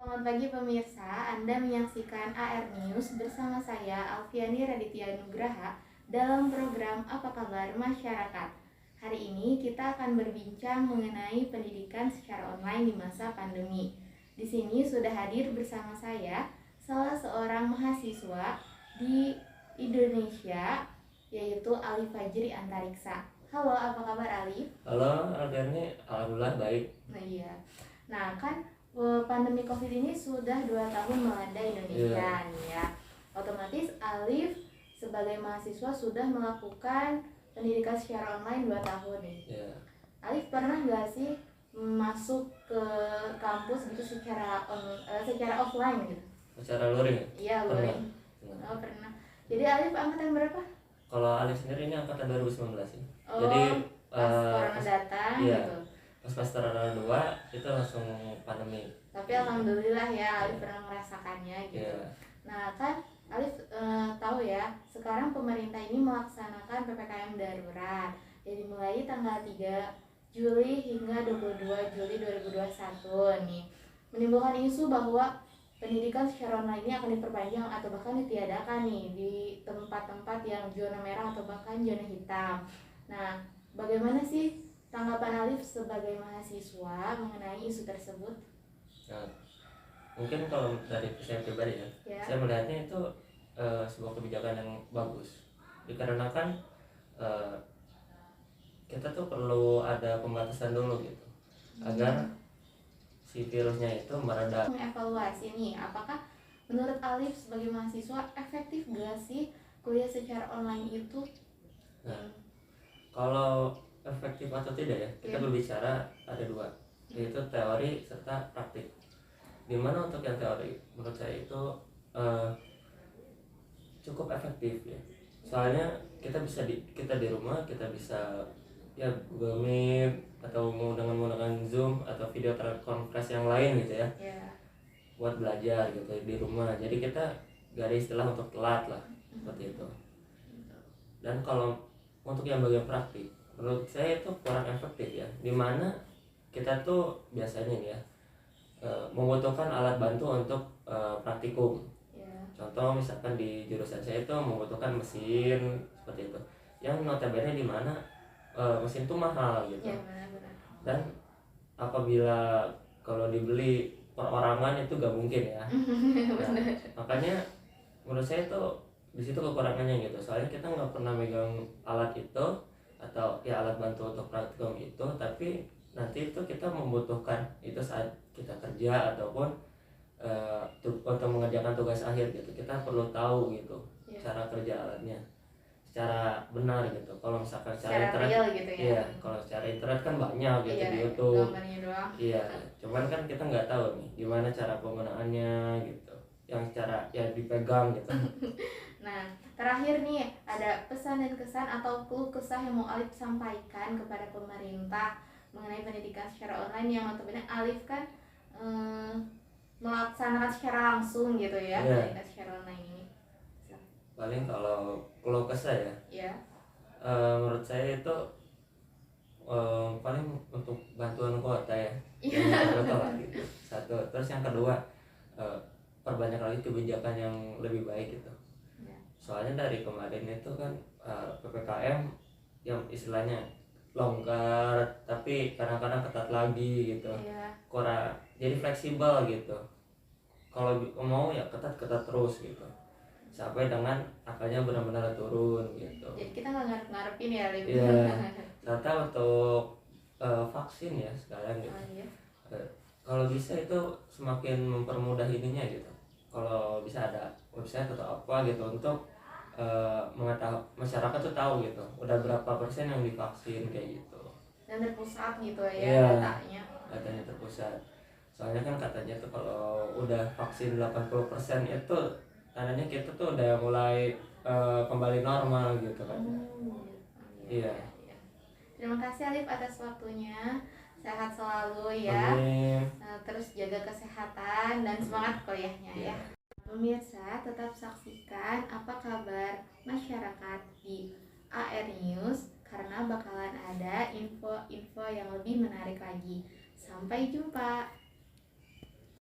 Selamat pagi pemirsa, Anda menyaksikan AR News bersama saya Alfiani Raditya Nugraha dalam program Apa Kabar Masyarakat. Hari ini kita akan berbincang mengenai pendidikan secara online di masa pandemi. Di sini sudah hadir bersama saya salah seorang mahasiswa di Indonesia, yaitu Alif Fajri Antariksa. Halo, apa kabar Alif? Halo, Alfiani, alhamdulillah baik. Iya. Nah, kan pandemi COVID ini sudah 2 tahun melanda Indonesia nih ya. Otomatis Alif sebagai mahasiswa sudah melakukan pendidikan secara online 2 tahun nih. Alif pernah nggak sih masuk ke kampus gitu secara offline gitu? Secara luring? Iya, luring. Oh, pernah. Jadi Alif angkatan berapa? Kalau Alif sendiri ini angkatan 2019 ya. Oh, jadi pas corona datang iya, gitu. Pas corona 2 itu langsung pandemi. Tapi alhamdulillah ya Alif pernah merasakannya gitu. Nah kan Alif tahu ya, sekarang pemerintah ini melaksanakan PPKM darurat dari mulai tanggal 3 Juli hingga 22 Juli 2021 nih, menimbulkan isu bahwa pendidikan secara online ini akan diperpanjang atau bahkan ditiadakan nih di tempat-tempat yang zona merah atau bahkan zona hitam. Nah, bagaimana sih tanggapan Alif sebagai mahasiswa mengenai isu tersebut? Nah, mungkin kalau dari saya pribadi ya, saya melihatnya itu sebuah kebijakan yang bagus. Dikarenakan kita tuh perlu ada pembatasan dulu gitu, agar si virusnya itu mereda. Mengevaluasi nih, apakah menurut Alif sebagai mahasiswa efektif gak sih kuliah secara online itu? Nah, kalau efektif atau tidak ya, kita berbicara ada dua, yaitu teori serta praktik. Dimana untuk yang teori menurut saya itu cukup efektif ya, soalnya kita di rumah kita bisa ya Google Meet atau menggunakan Zoom atau video telekonferensi yang lain gitu ya, buat belajar gitu di rumah. Jadi kita gak ada istilah untuk telat lah, seperti itu. Dan kalau untuk yang bagian praktik, menurut saya itu kurang efektif ya, dimana kita tuh biasanya nih ya membutuhkan alat bantu untuk praktikum. Contoh misalkan di jurusan saya itu membutuhkan mesin seperti itu, yang notabene di mana mesin itu mahal gitu. Dan apabila kalau dibeli perorangan itu gak mungkin ya. Nah, makanya menurut saya itu di situ kekurangannya gitu, soalnya kita nggak pernah megang alat itu atau ya alat bantu untuk praktikum itu, tapi nanti itu kita membutuhkan itu saat kita kerja ataupun untuk mengerjakan tugas akhir gitu. Kita perlu tahu gitu cara kerja alatnya secara benar gitu. Kalau misalkan secara internet gitu ya. Iya, kalau secara internet kan banyak gitu di YouTube. Iya, cuman kan kita nggak tahu nih gimana cara penggunaannya gitu, yang cara ya dipegang gitu. Nah, terakhir nih, ada pesan dan kesan atau keluh kesah yang mau Alif sampaikan kepada pemerintah mengenai pendidikan secara online yang notabene Alif kan melaksanakan secara langsung gitu ya, pendidikan secara online ini. Paling kalau keluh kesah ya, menurut saya itu paling untuk bantuan kuota ya, gitu. Satu, terus yang kedua perbanyak lagi kebijakan yang lebih baik gitu. Soalnya dari kemarin itu kan PPKM yang istilahnya longgar tapi kadang-kadang ketat lagi gitu. Jadi fleksibel gitu, kalau mau ya ketat terus gitu sampai dengan akalnya benar-benar turun gitu. Jadi kita nggak ngarep-ngarepin ya Alif. Serta untuk vaksin ya sekarang gitu. Kalau bisa itu semakin mempermudah ininya gitu, kalau bisa ada website atau apa gitu untuk mengetahui masyarakat tuh tahu gitu udah berapa persen yang divaksin kayak gitu, dan terpusat gitu ya, datanya terpusat. Soalnya kan katanya tuh kalau udah vaksin 80% itu tandanya kita tuh udah mulai kembali normal gitu kan. Iya. Terima kasih Alif atas waktunya. Sehat selalu ya. Terus jaga kesehatan dan semangat kuliahnya ya. Pemirsa, tetap saksikan Apa Kabar Masyarakat di AR News karena bakalan ada info-info yang lebih menarik lagi. Sampai jumpa.